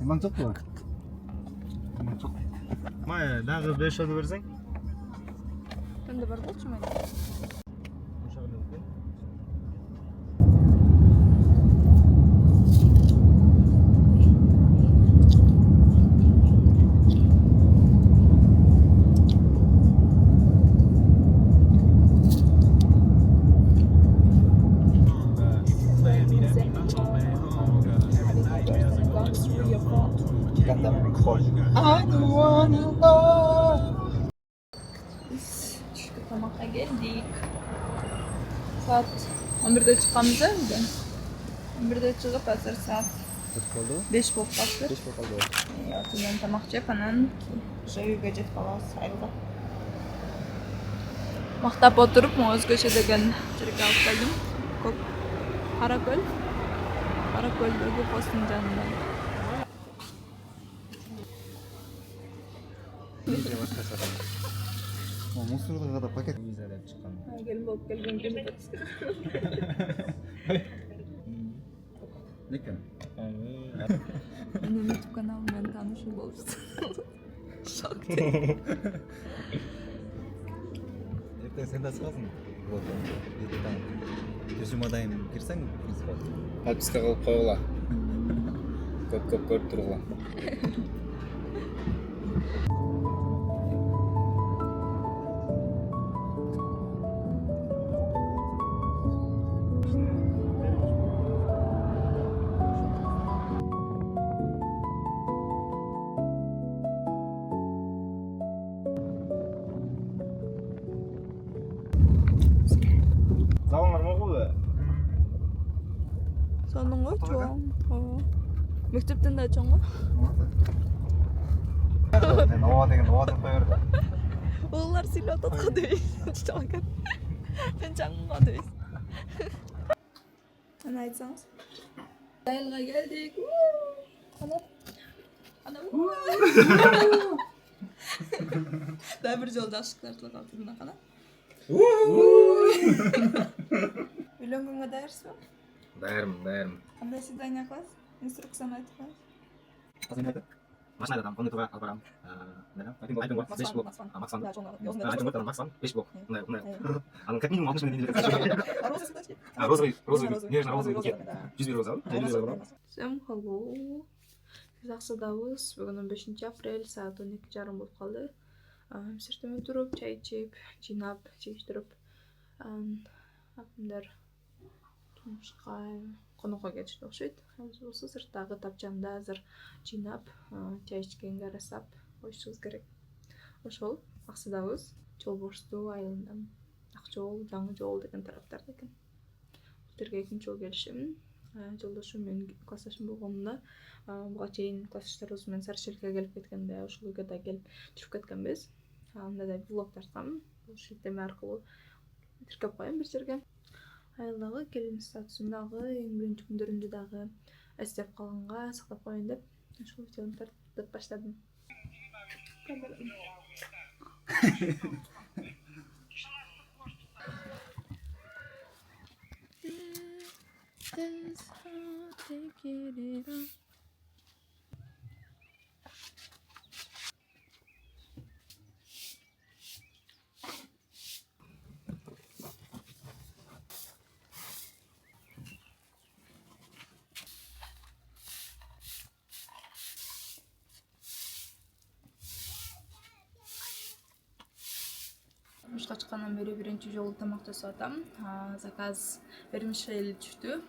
Tamam çok mu? Tamam çok. Maya daha 5 euro versen? Ben de var bolçumaydı. Biz düştük tamaka geldik. Saat 11'de çıkmamız evde. 11'de çıkıp hazır saat 5 болып қалды. 5 болып қалды. Түннен тамақ жеп, анан үйгө жетип калабыз айылга. Мактап отуруп, Өзгөчө деген жерге алып келдим. Көк Каракөл. Каракөлдөгү посттун жанында. Мусордога да пакет виза деп чыккан. Келин болуп келген кезде. Некен? Менин YouTube каналым менен таанышуу болупсу. Шок. Ертең сен де шығасың. Вот. Ертең кешім адайым кірсең, принципе. Подписка қылып қойғыла. Көп көріп тұрғыла. Залыңар ма ғой? Сонун ғой, чоң. Мектептен да чоң ғой. Мен ова деген ова деп қоя берді. Олар сыйлап атқа дейсің. Чоң. Мен чаңға дейсің. Ана айтсаңыз. Айылға келдік. Ана. Да бір жол жақшылықтар тылып алдым қана. Үйленгенге дайырсыз ба? Дайырмын. Қандай свидание қыласыз? Инструкцияны айтып қойыңыз. Қазір не айтады? Машинада там комнатаға алып барамын. Айтым ғой, 5 блок. Максван. Айтым ғой, Максван, 5 блок. Анын как минимум 60 миллион дейін. Розовый, нежно-розовый букет. 101 роза. 101 роза. Всем hello. Biz Ақсудабыз. Бүгін 15 апрель, саат 12:30 болып қалды. Сыртымен тұрып, чай ішіп, жинап, шештіріп, апымдар жұмысқа қонаққа кетішті оқшайды. Осы сырттағы тапчамда азыр жинап, чай ішкенге арасап, қойышымыз керек. Ошол Ақсудабыз, Жолборсту айылынан Ақжол, Жаңы жол деген тараптарда екен. Бұлтерге 2 жол келішімін. Жолдошум мен классташым болгонунда буга чейин классташтарыбыз менен Сарышелке келип кеткенде ошол үйгө да келип жүрүп кеткенбиз. Анда да влог тарткам. Бул шилтеме аркылуу тиркеп коем бир жерге. Айылдагы келин статусундагы эң биринчи күндөрүмдү дагы эстеп калганга сактап коеюн деп ошол видеону тартып баштадым. This how take it on. Жұмышқа шыққаннан бері бірінші жолы тамақ жасап атам. Заказ вермишель түштү.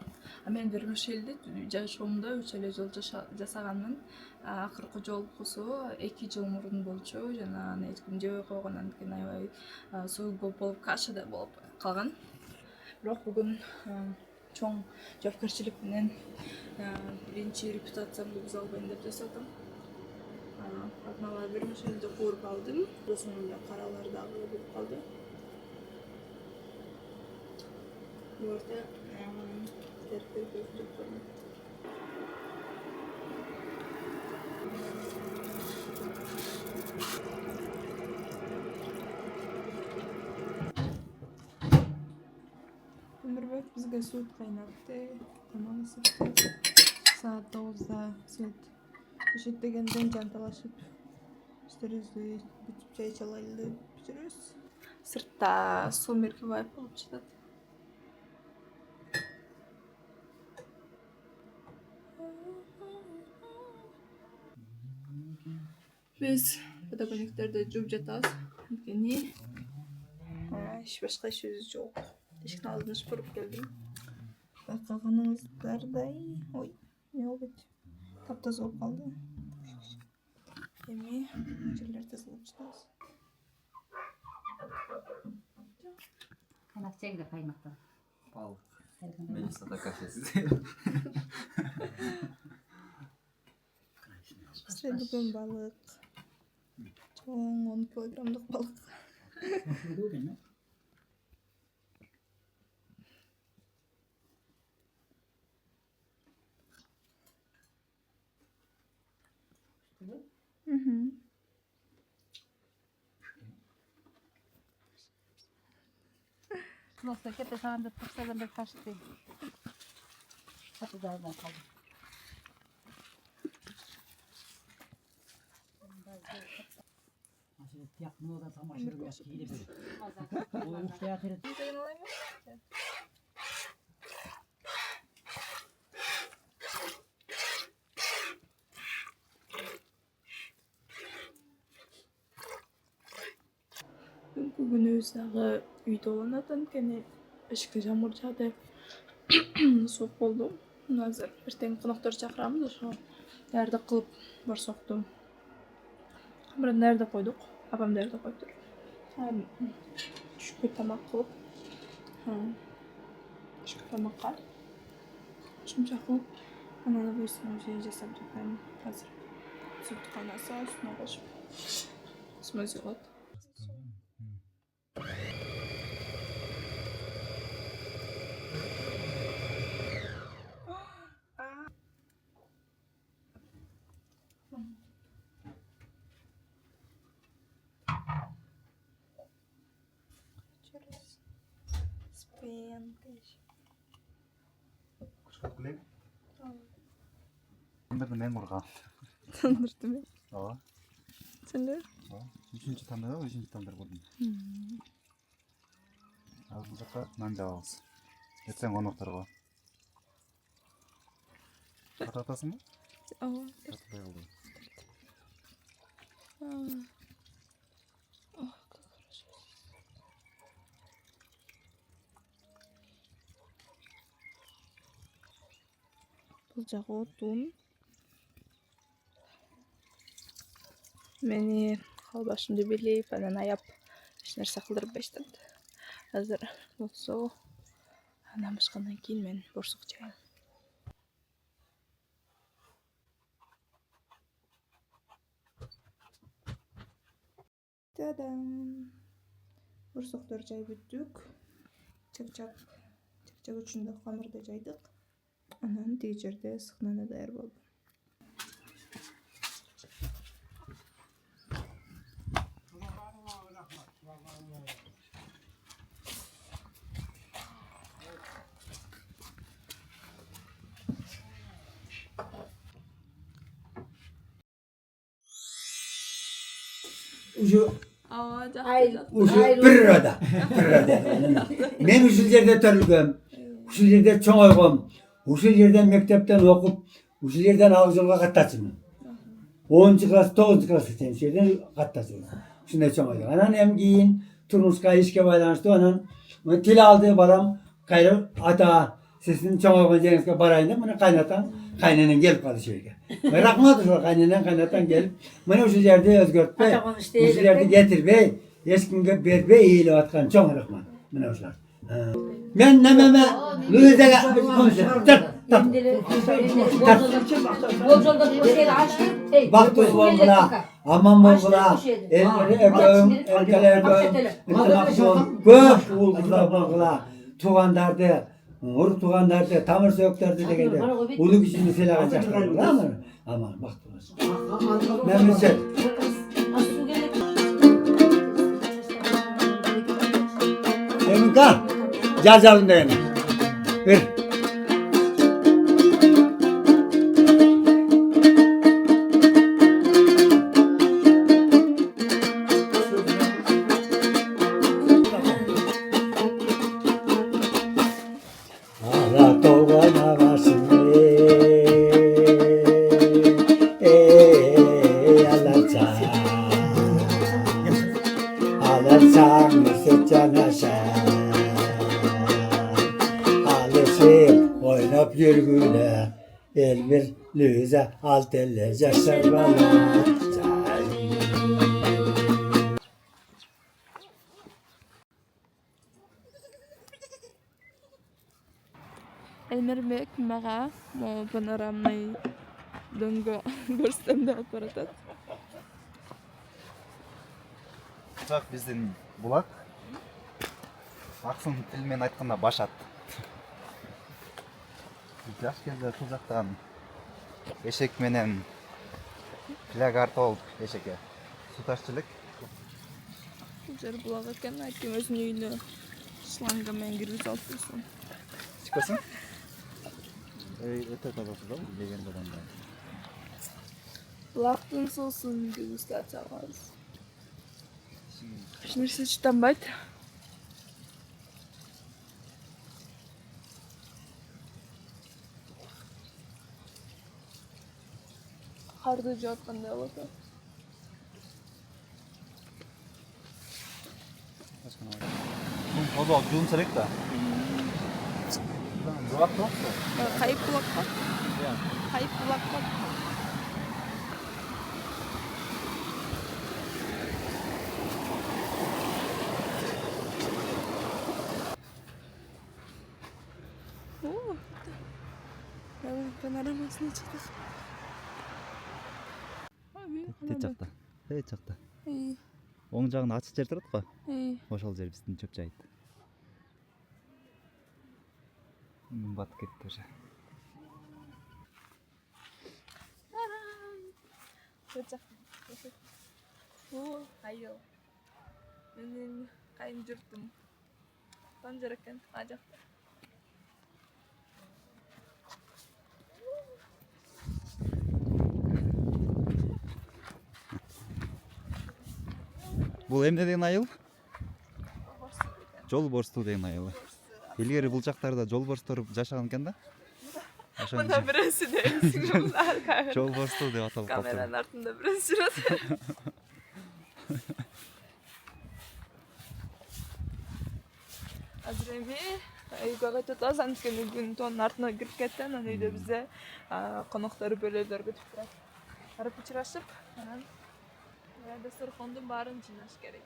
Мен вермишельди жашоомдо 3 эле жол жасаганмын. Акыркы жолкусу 2 жыл мурун болчу. Жана аны эч ким жебей койгондон кийин аябай суук болуп каша да болуп калган. Бирок бүгүн чоң жоопкерчилик менен биринчи репутациямды буза албайм деп жасадым. Атмалар вермишельди кууруп алдым. Досумда каралар дагы болуп калды. Буерде терпелип жүрүп Өмүрбек бизге суут кайнатты. Тамак ысытты. Saat 9'da süt Eşittegenden jantalaşıp üstlerimizi bütüp çay çalaylı bitiririz. Sırtta su merkebay bulup çıkады. Biz подоконниктерді жуып жатабыз. Анткени еш башка ишибиз жок. Эшиктин алдын шыпырып келдим. Байкаганыңыздардай, ой, не болду? Таптаза болуп калды. Эми жерлерди тазалап жатабыз. Kanat çekti kaymaktan. Balık. Melisa'da kafesiz. Bizde bugün balık. Çoğun 10 kilogramlık balık. Hı hı. Nasıl ki peşandı tutsadan bir kaçtı. Hadi daha kaldı. Aşırı yakmıyor da tam aşırı bir yakıyla bir. O işte yakırı. Sayın olayım mı? Bugün дағы үйде оланатын, кені ішікте жамыр жады, соқ болды. Азыр ертең қонақтар шақырамыз, ошо дәрді қылып бар соқтым. Бір дәрді қойдық, апам дәрді қойды. Түшкі тамақ қылып, түшкі тамаққа жұмша қылып, ананы бұйсына уже жасап жатырмын. Қазір сүт қайнаса, үстіне қосып смузи болады. Tandır men murgan. Tandır değil mi? Aa. Sen de? Üçüncü tandır, üçüncü tandır buldum. Al bu sefer ben de alsın. Geçen konukları Patlatası mı? Aa. Patlataya oldu. Бұл жағы отун. Мені қалбашымды билейіп, анан аяп, ешнәрсе қылдырып баштады. Азыр болсо, анан башкандан кийин мен борсук жайым. Тадам! Борсуктор жай бүттүк. Чакчак үчүн да камырды жайдык. Анан тиги жерде сыкнана даяр болду. Uşu Ayrı. bir arada. Men uşul yerde törülgöm. Uşul yerde çoğ oygom. Uşul yerden mektepten okup, uşul yerden avcılığa kattaçımın. 10. klas, 9. klas yerden kattaçımın. Şunda çoğ oygom. Anan hem giyin, turmuşka işke baylanıştı. Anan til aldı baram, kayır ata sesini çoğ oygom jenizke barayını. Bunu kaynatan, kaynanan gelip kaldı şöyle. Merakmadı şu kaynanan kaynatan gelip. Bunu uşul yerde özgörtme, uşul yerde getirme, eskimge berbe eğili atkan çoğ rahman. Bunu uşlar. Men nememe Luiza'ga konuşuyorum. Tat. Baktız bolgula, aman bolgula, elleri öpüm, elkele öpüm, ıntınakson, köp uğulguzlar bolgula, tuğandardı, ur tuğandardı, tamır söklerdi degende, ulu kişini selağa çaklarlar. Aman baktınız. Memnunset. Eminka, cazalın da hemen. Ver. yaşa. Alışıp oynap yürgüle, el bir lüze alt elle yaşar bana. Elmermek mağa panoramный döngü көрсөтөмдү алып баратат. Бак биздин булак. Аксын тил менен айтканда башат. Жаш кезде бул жактан эшек менен пляг артып алып эшекке суу ташчылык. Бул жер булак экен, айткем өзүнүн үйүнө шланга менен киргизип алып турсун. Чыкасың? Өтө тазасы да дегенде адамда. Булактын суусун дегустация кылабыз. Эч нерсе чыданбайт. Карды жааткандай болот. Озо жуун керек да. Булак да. Кайып булакка? Кайып булакка. О. Panoramasına çıktık. Тет жакта. Тет жакта. İyi, Оң жагында ачык жер турат го. iyi. Ошол жер биздин чөп жайыт. Батып кетти уже. Sıcak. O, hayır. Benim kayıncırtım. Pancarıken acak. Бул эмне деген айыл? Жол борсту деген айыл. Илгери бул жактарда жол борстор жашаган экен да. Ошон Bana birisi de sinirler kamera. жол борсту деп аталып калыптыр. Kameranın altında birisi şurada. Азыр эми үйгө кайтып атабыз, анткени күн тоонун артына кирип кетти, анан үйдө бизде коноктор бөлөлөр күтүп турат. Барып учурашып, анан дастархандын баарын жыйнаш керек.